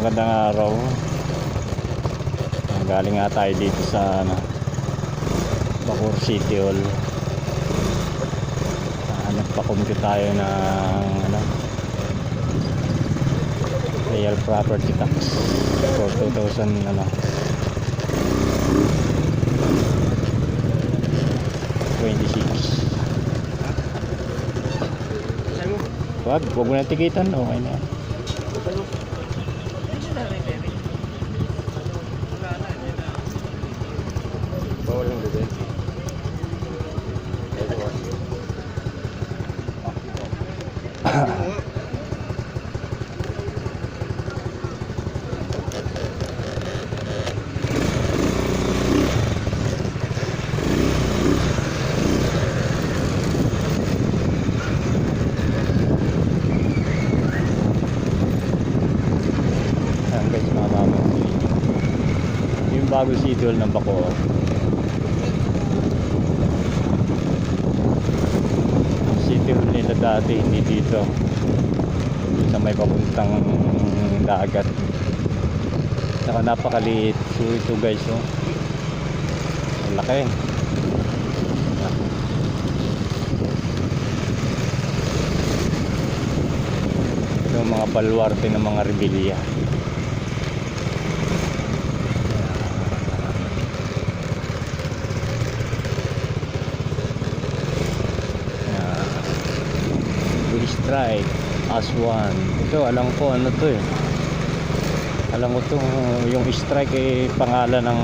magandang araw. Galing nga tayo dito sa Bacoor City Hall. Nagpa-compute tayo ng real property tax for 2026. Wag mo na tikitan, okay na. Bawal lang dito. Guys, mababa yung bago City Hall ng Bacoor. City Hall nila dati hindi dito sa may papuntang dagat. Saka napakaliit. So ito guys, oh, ang laki. Ito yung mga baluarte ng mga rebelya. Strike as one. Ito alam ko ano to eh. Alam ko to yung strike eh pangalan ng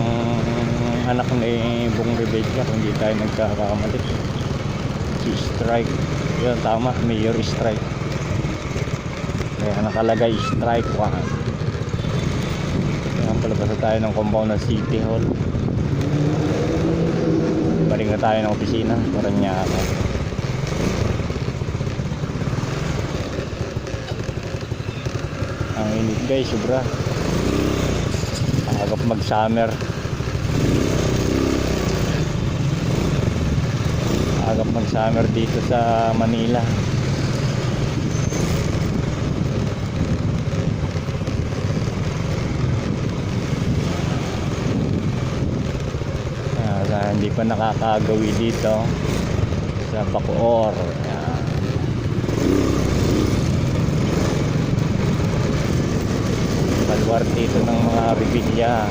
anak ni Bong Revilla kung hindi tayo nagkakamali. Si Strike. Yun tama, Mayor Strike. Kaya nakalagay strike 1. Kaya palabas na tayo ng compound ng City Hall. Balik na tayo ng opisina para niya ang init guys, sobra. Agap mag summer. Agap mag summer dito sa Manila. Hindi pa nakakagawi dito sa Bacoor. Baluarte ito ng mga rebelya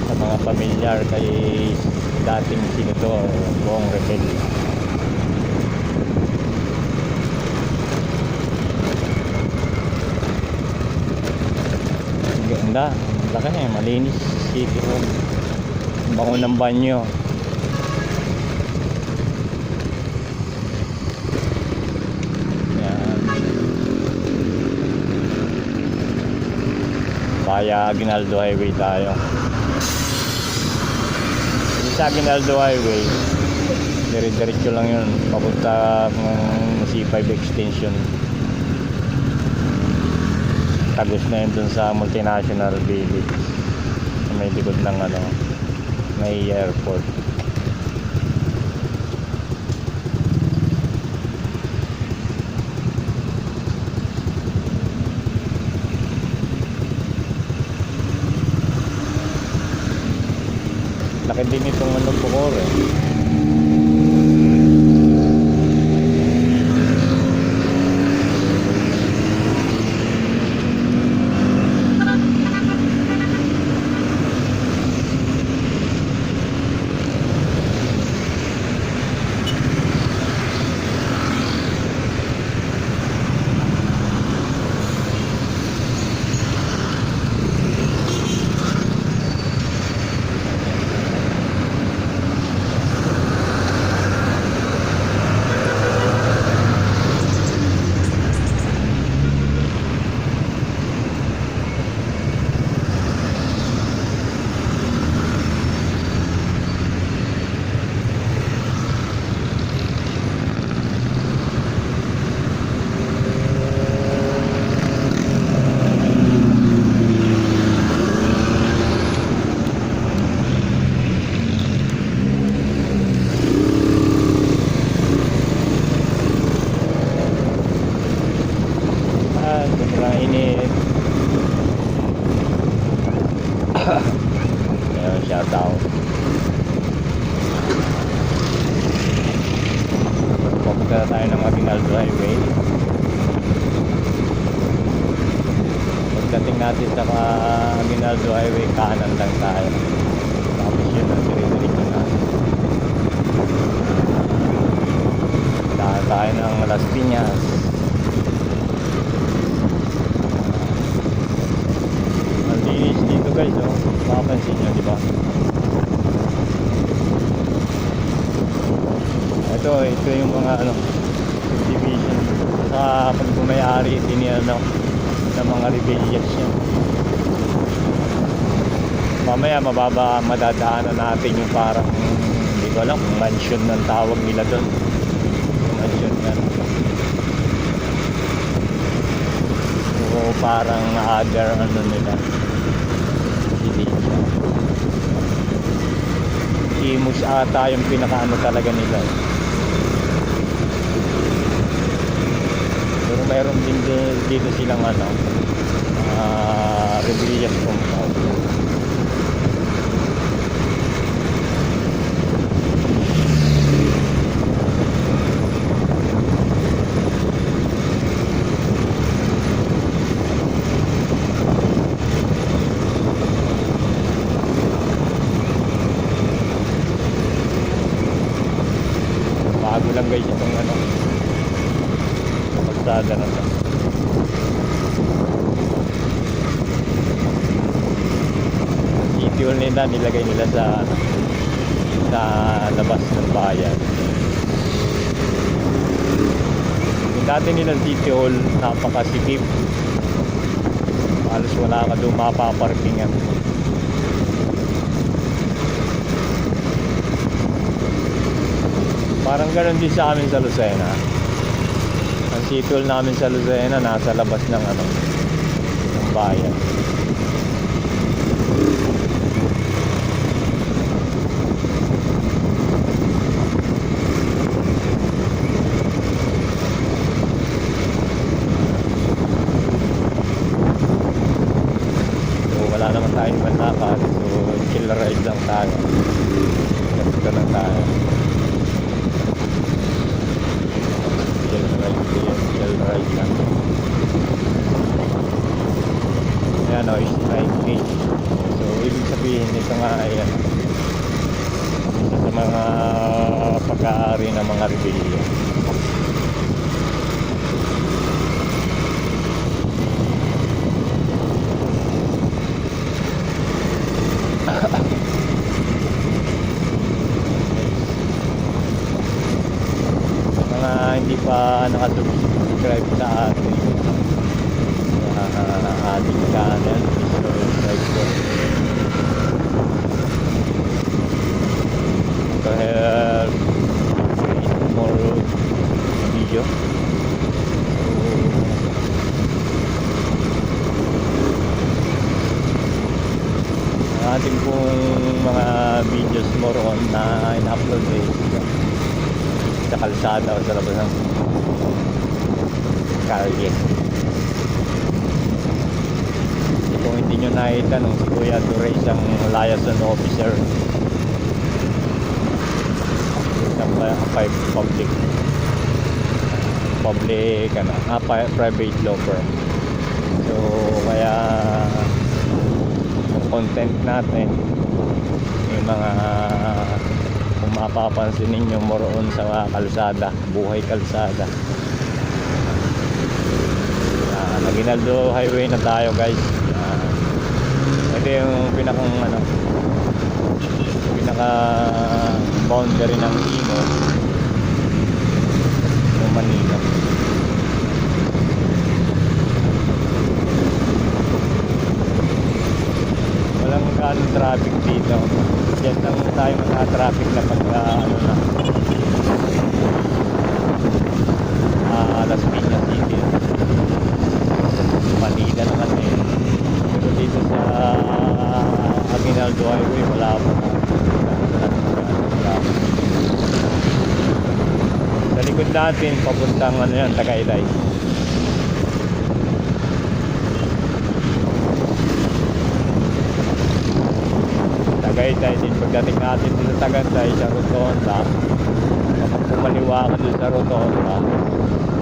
sa mga pamilyar kay dating Senador Bong Revilla. Ang ganda, laki eh, malinis City Hall. Bango ng banyo. Kaya Aguinaldo Highway tayo. Sa Aguinaldo Highway dire-diretso lang yun papunta ng C5 extension. Tagos na yun dun sa Multinational Village sa may likod ng may airport. Laki din itong Bacoor eh. na tayo ng Aguinaldo Highway. Pagdating natin sa Aguinaldo Highway, kanan lang tayo. Tapos yun ang dire-diretso na. Daan tayo ng Las Piñas. Ang linis dito guys, oh. Makapansin nyo, di ba? Ito yung mga subdivision sa pag bumayari tiniano ng mga rebellious yan. Mamaya mababa madadaanan natin yung parang hindi ko alam kung mansion ng tawag nila doon. Yung mansion yan. O parang other nila. Hindi siya. Imus ata yung pinakaano talaga nila. Pero mayroon din dito silang rebellious compound. Bago lang guys itong kalsada na to. City hall nila nilagay nila sa labas ng bayan. Yung dati nilang City Hall napakasipip, halos wala ka doon mapaparkingan. Parang ganoon din sa amin sa Lucena. Ang City Hall namin sa Lucena nasa labas ng ng bayan. So wala naman tayong manlakad, so chill ride lang tayo. Ganito lang tayo. Chill ride lang. Ayan o, strike gauge. So ibig sabihin ito nga ay isa sa mga pag-aari ng mga rebellion. Mga hindi pa nakasubscribe sa ating channel, subscribe ko to help create more video. Ang ating pong mga videos more on na in-upload sa kalsada o sa labas ng kalye. Kung hindi nyo naitanong, si Kuya Dure isang liaison officer ng private law firm. So kaya yung content natin yung mga kung mapapansin ninyo more on sa kalsada, buhay kalsada. Aguinaldo Highway na tayo guys. Ito yung pinaka boundary ng Imus ng Manila. Walang ganong traffic dito. Diyan lang tayo magka-traffic na pagka Las Piñas City. Manila naman pero dito sa Aguinaldo Highway wala pa sa likod natin papuntang Tagaytay. Tagaytay din pagdating natin dito sa Tagaytay sa Rotonda papuntang kumaliwa ka doon sa rotonda,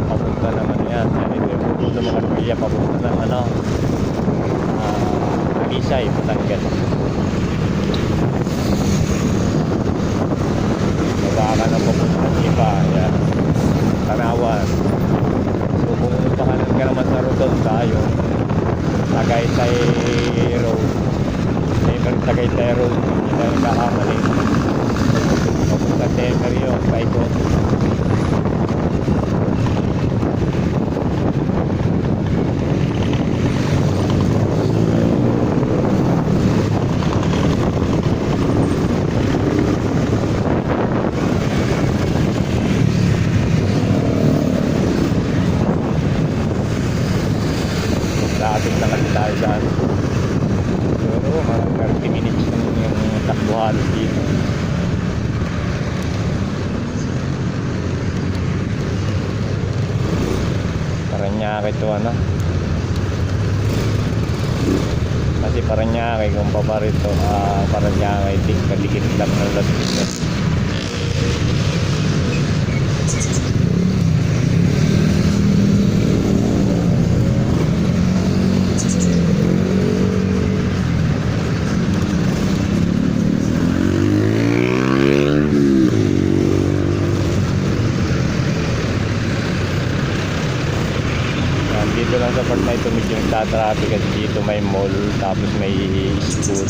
papunta naman yan. Anyway, pupunta mga Armilla, papunta ng ano, Alisay, Batangas. Baba ka na papunta ng iba, yan. Tanawan. So kung pakanan ka naman sa rotonda, yung Tagaytay Road. Tagaytay Road, hindi tayo nakakamali. Papunta Temer yun, paikot. Lapit na kasi tayo dyan. Pero mga 30 minutes lang yung takbuhan dito. Paranaque to ano. Kasi Paranaque kung paparito Paranaque kadikit lang ng Las Piñas. Dito lang sa part na ito medyo nagtatraffic kasi dito may mall tapos may school.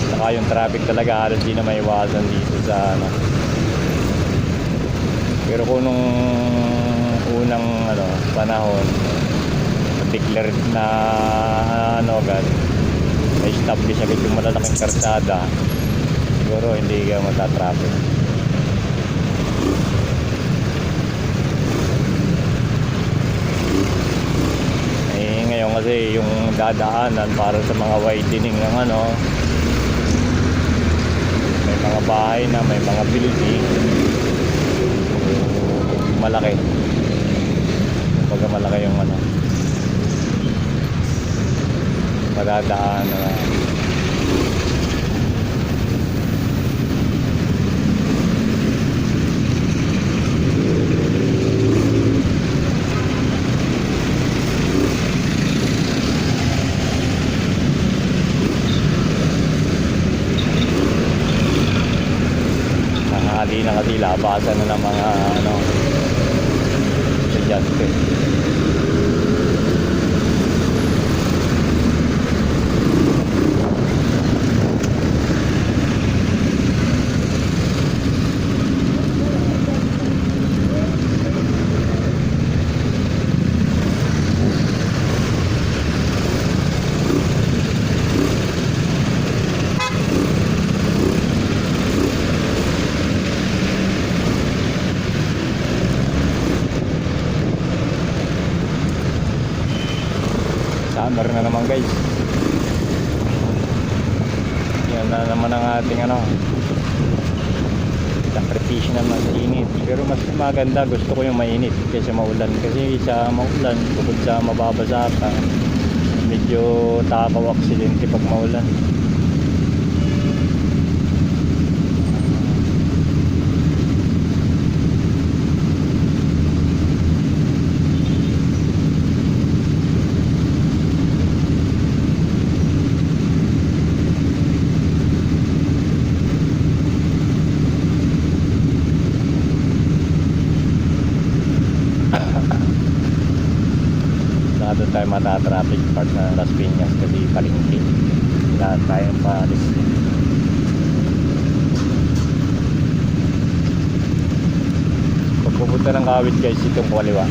Saka yung traffic talaga halos di na maiwasan dito sa ano. Pero kung nung unang ano, panahon declared na ano agad, na-establish agad yung malalaking karsada, siguro hindi ka matatraffic. Eh ngayon kasi yung dadaanan para sa mga widening ng ano, may mga bahay na, may mga building, malaki. Pagka malaki yung ano, madadaanan. Nakakali na kasi labasan na ng mga ano, estudyante. Summer na naman guys. Yan na naman ang ating ano, sakripisyo naman sa init. Pero mas maganda, gusto ko yung mainit kaysa maulan. Kasi sa maulan, bukod sa mababasa ka, medyo takaw aksidente pag maulan. Doon tayo matatraffic part na Las Piñas kasi palengke. Lahat tayong palengke. Pag pupunta ng Kawit guys, itong kaliwa.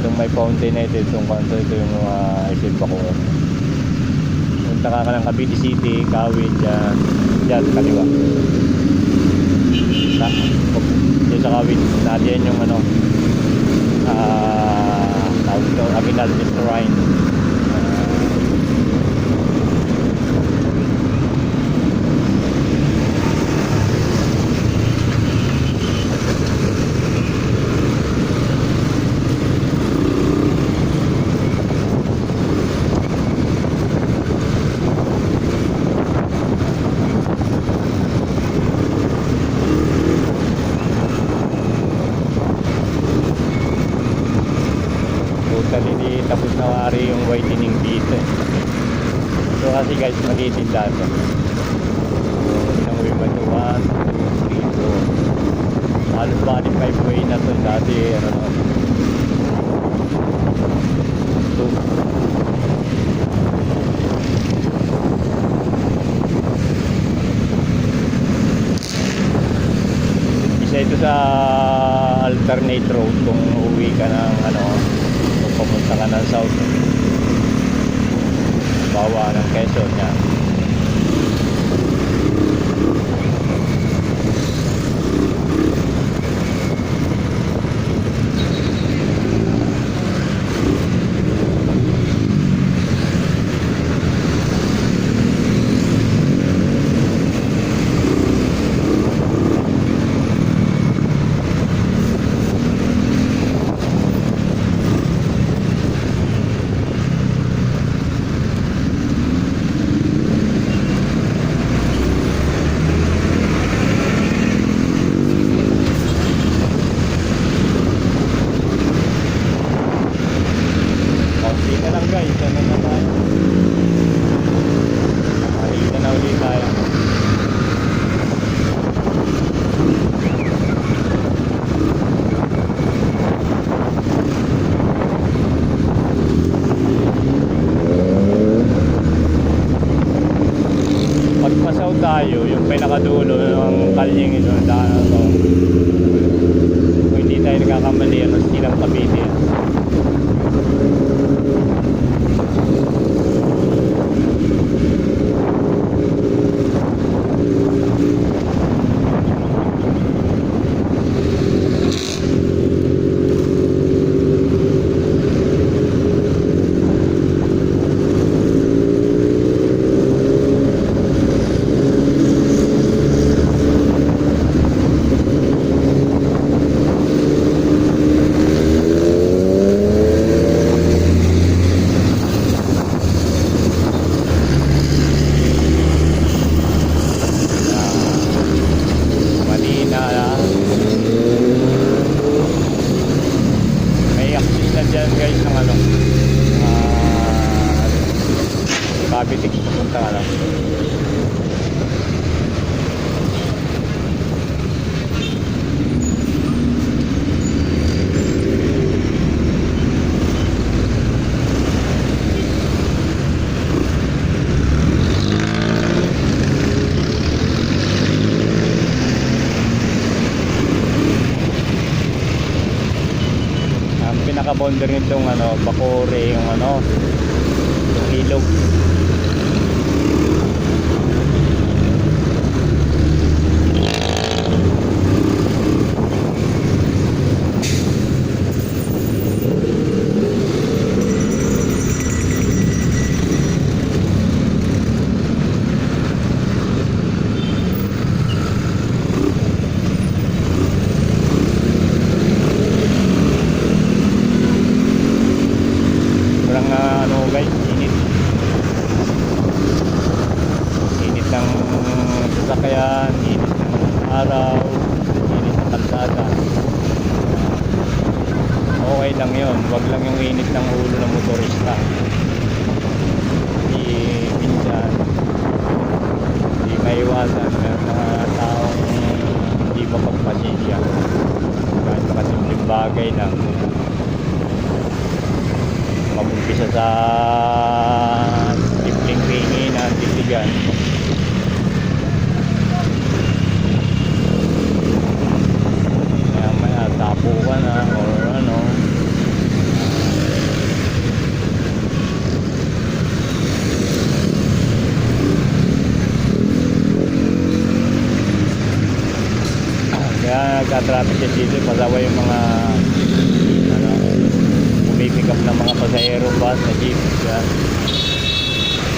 Itong may fountain na ito, itong kanto, ito yung isil pa ko. Punta ka ng Cavite City, Kawit, dyan kaliwa. Dyan sa Kawit, natin yung ano, tawag ito, Aguinaldo Shrine. totally tapos na wari yung whitening dito eh. So kasi guys, magtitinda to. Isang way man to 1, 2, 3, 4. Halos bali 5 way na to. Dati ano, 2. Isa ito sa alternate road kung uwi ka ng ano, kung pumunta ka ng south, bawa ng Quezon yan. Pagpasaw tayo, yung pinakadulo ng kalyeng ito, daan na to. Kung hindi tayo nagkakamali, ano, silang Cavite. Cavite papunta ka lang. Ang pinaka-bonder nitong ano, Bacoore, yung ano, yung ilog. Sasakyan, init ng araw, init ng kalsada. Okay lang yun, wag lang yung init ng ulo ng motorista. Minsan hindi maiwasan, may mga taong hindi mapagpasensya kahit makasimpleng bagay lang, mabumpisa sa simpleng ringi na titigan. Tapo ka na or ano. Kaya nagka-traffic yan dito, pasaway yung mga ano, pumipick up ng mga pasahero bus na jeep. Kaya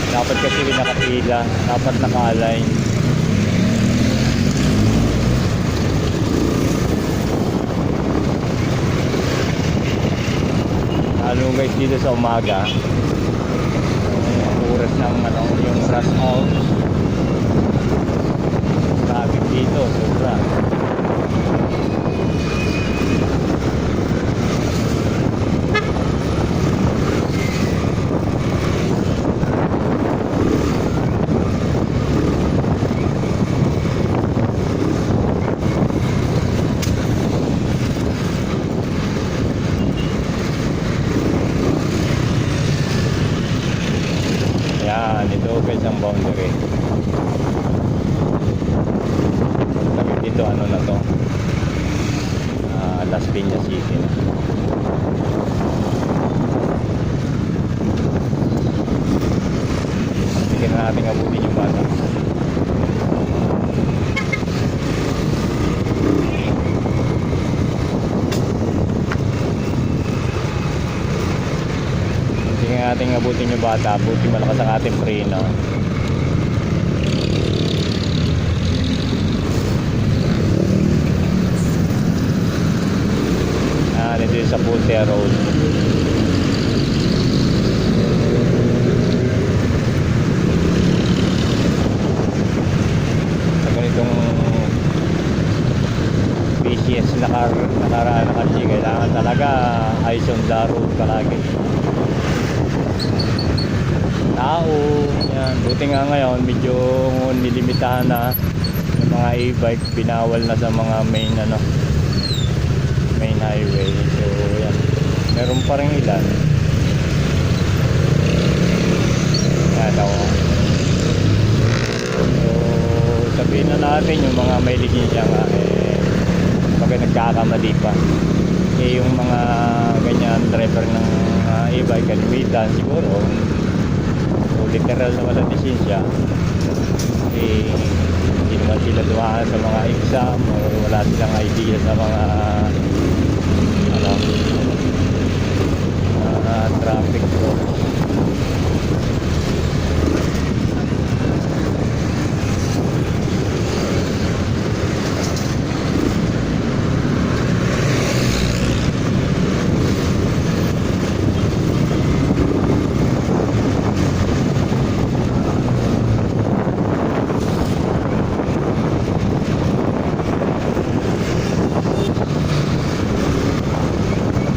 dapat kasi nakapila, dapat naka-align. Lalo guys dito sa umaga, ang oras ng ano, yung rush hour, traffic dito sobra. Lopez ang boundary. Tabi dito ano na to, Las Piñas City na. Sige na natin abutin yung bata. Sige na natin abutin yung bata. Buti malakas ang ating preno. Dito sa Pulte Road. Sa ganitong BCS nakaraan na kasi kailangan talaga eyes on the road palagi. Tao yan. Buti nga ngayon medyo nilimitahan na yung mga e-bike, binawal na sa mga main highway. So yan, meron pa rin ilan. Yan ako. So sabihin na natin yung mga may lisensya nga pag nagkakamali pa yung mga ganyan driver ng e-bike kalimitan siguro literal na wala lisensya hindi naman sila dumaan sa mga exam o wala silang idea sa mga traffic rules.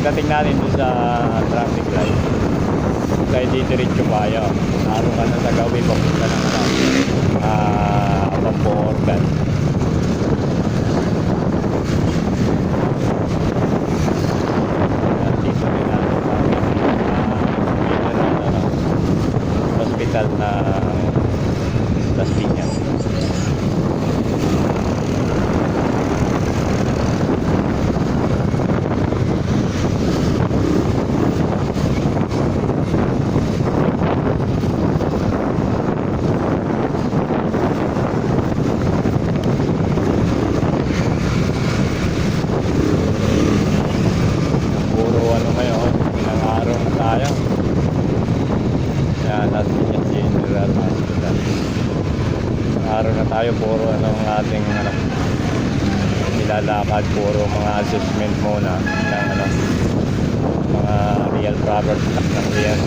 Dating natin doon sa traffic light tayo didiretso kayo naroon ka na sa gawi papunta ng Pampoorgan. Dito nila hospital na Las Piñas. Araw na tayo, puro anong ating nilalakad, puro mga assessment muna ng mga real property ng RIAS.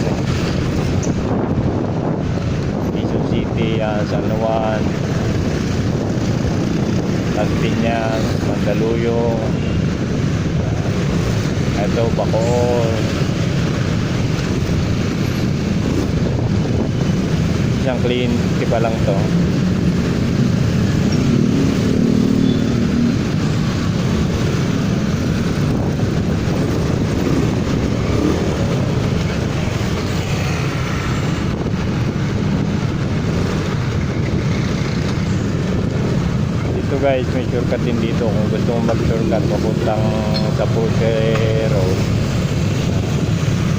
Quezon City, San Juan, Las Piñas, Mandaluyong, ito Bacoor. Isang clean pa lang to. Dito guys, may shortcut din dito kung gusto mong mag-shortcut papuntang sa Pulte Road.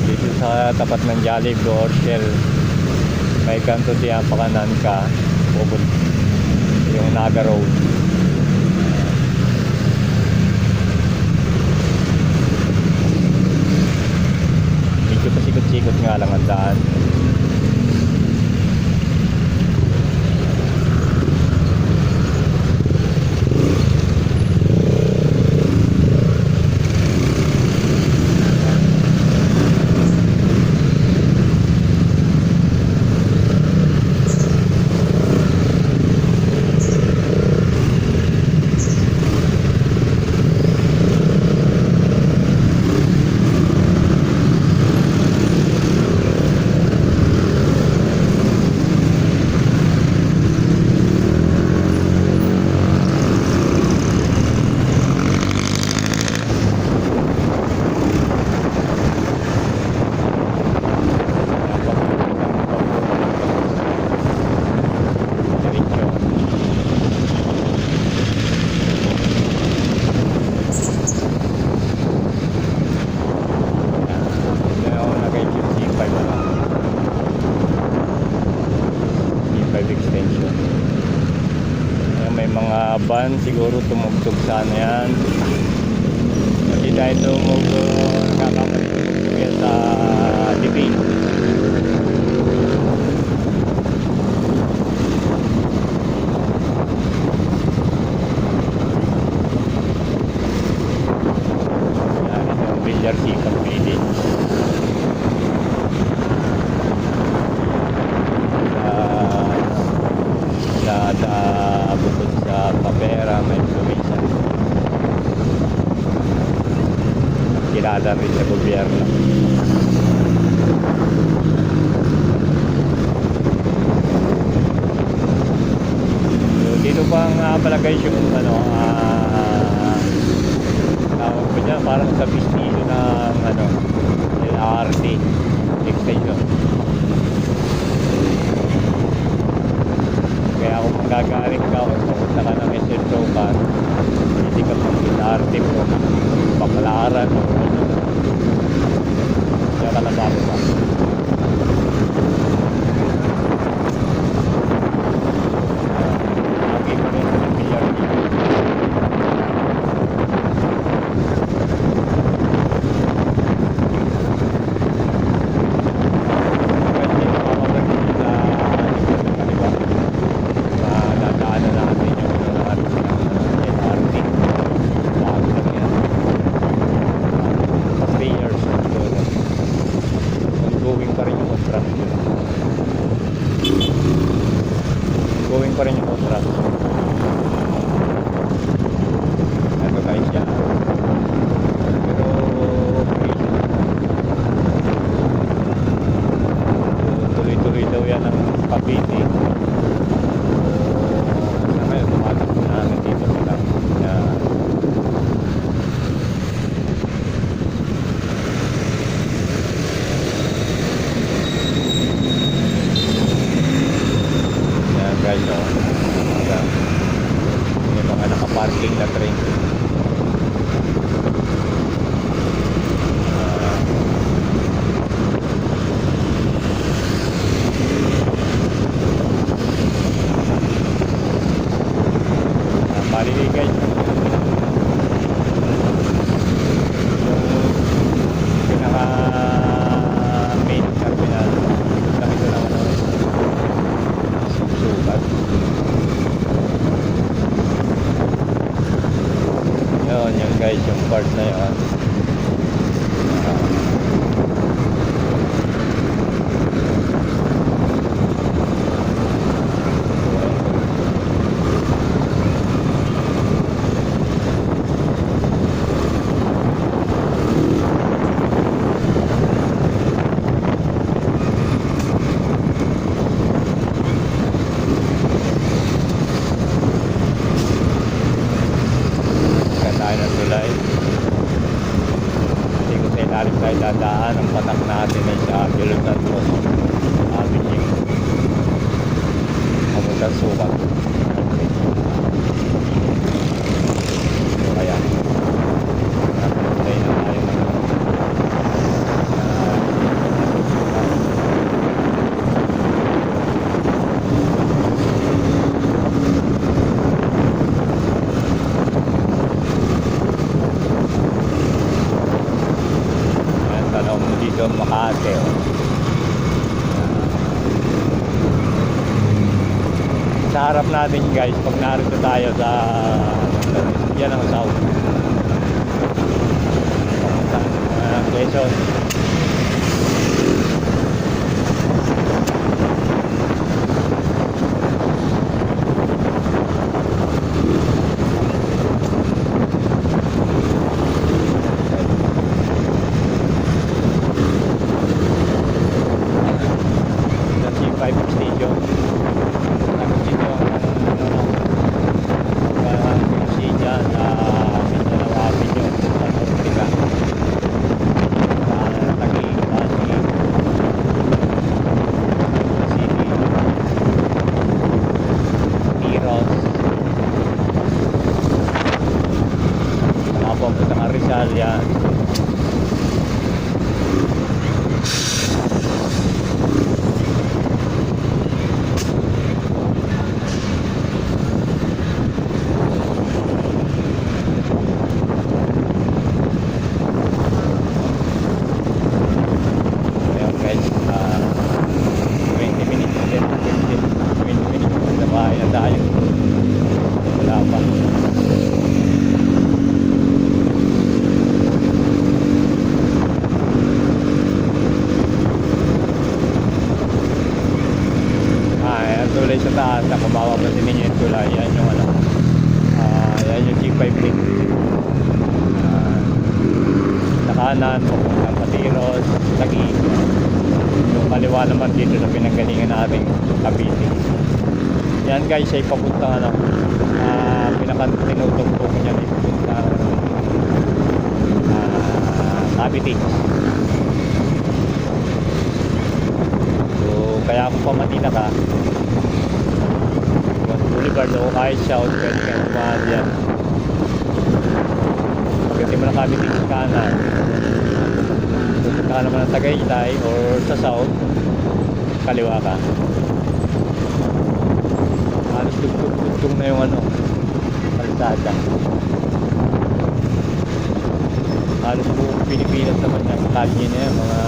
Dito sa tapat ng Jollibee or Shell, may kanto diyan pa kanan ka, yung Naga Road. Medyo pasikot-sikot nga lang ang daan. laban, siguro tumugtog sana yan. Kasi dahil nagkakamali tumugtog yan sa debate. Yan, yung Villar Sikap Village. Bukod sa Papera, may probinsya. Kilala rin sa gobyerno. So, dito pang pala guys yung tawag ko dyan, parang sa pistilyo ng LRT extension. Kaya kung magagaling ka o pumunta ka ng SM Rocan, hindi ka pag-LRT mo Baklaran o kaya ka nababo pa. Lagi mo rin sa PRT. Going pa rin yung contract. Ito guys yan. Pero tuloy-tuloy daw yan ang Cavite. Sa ngayon, tumatak na namin dito sila. Guys, may mga nakaparking na train. Bali guys, yung pinaka main terminal lang ito lang sugat. Yun guys, yung part na yun. Ilalim tayo dadaan. Ang patak natin ay sa Bilutan Post Avenue pamunta Sukat. So kaya napuntay na tayo dito Makati. Sa harap natin guys, pag narito tayo sa yan ang south Quezon. taas na kung mapapansin ninyo yung tulay, yan yung ano, yan yung G5 link. Sa kanan papuntang Patiros, Taguig. Yung kaliwa naman dito sa pinanggalingan nating Cavite. Yan guys ay papuntang ano, pinaka-tinutugtog niya ay papuntang Cavite. So kaya kung pamatina ka Boulevard o kahit South, pwede ka naman yan. Pagdating mo ng Cavite sa kanan, pupunta ka naman ng Tagaytay or sa South, kaliwa ka. Halos tugtog na yung ano, kalsada. Halos buong Pilipinas naman yan, kalye na yan, mga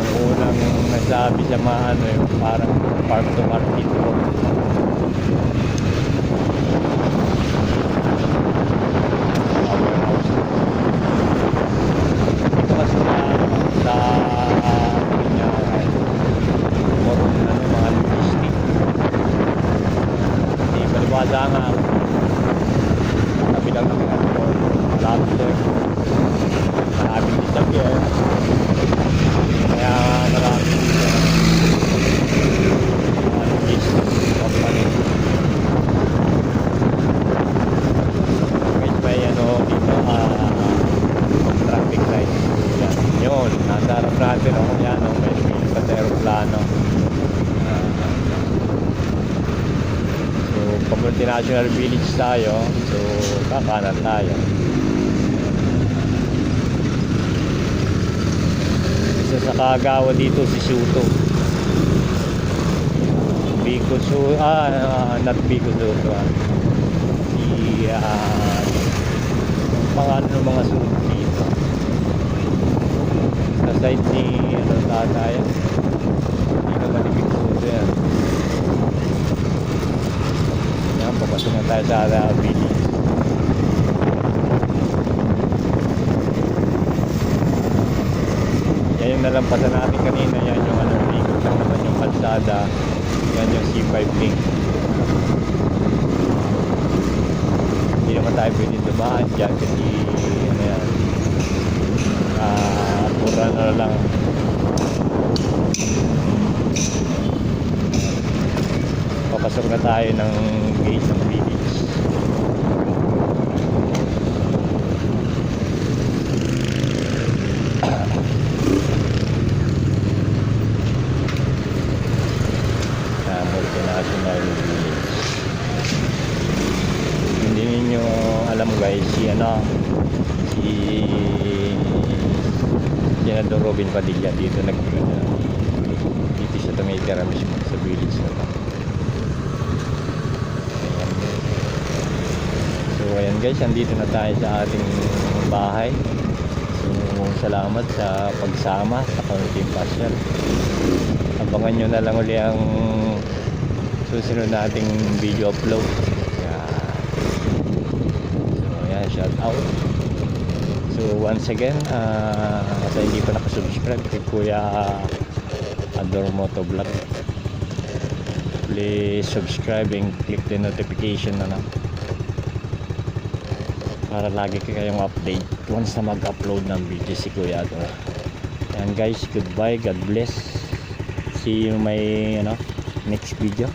yung unang nasabi sa mga ano, yung parang farm to market road. Ito kasi sa moron na ng mga logistic. Hindi paliwala nga kabilang ng mga lobster, maraming disappear, kaya maraming logistic company. Guys, may ano dito traffic light. Yan, yun, nasa harap natin yan, may lumilipat na aeroplano. So pag multinational village tayo, so kakanan tayo. Isa sa kagawa dito si Suto, Bicol Suto, not Bicol Suto, si pangalan ng mga suto dito sa side ni ano tatay, hindi naman ni Bicol Suto yan. Yan, papasok na tayo sa village. Yan yung nalampasan natin kanina, yan yung ano, ikot lang naman yung kalsada, yan yung C5 link. Hindi naman tayo pwede dumaan dyan kasi ano yan, pura na lang. Papasok na tayo ng gate ng village. Multinational village. Hindi ninyo alam guys, si ano, si Senador Robin Padilla dito dito siya tumitira mismo sa village na to. Ayan. So ayan guys, andito na tayo sa ating bahay. So salamat sa pagsama sa Kaunting Pasyal. Abangan nyo na lang uli ang susunod nating video upload. So ayan, shout out. So once again, sa hindi pa nakasubscribe kay Kuya Ador Moto Vlog, please subscribe and click the notification na para lagi kayong update once na mag-upload ng video si Kuya Ador. Ayan guys, goodbye, God bless. See you my next video.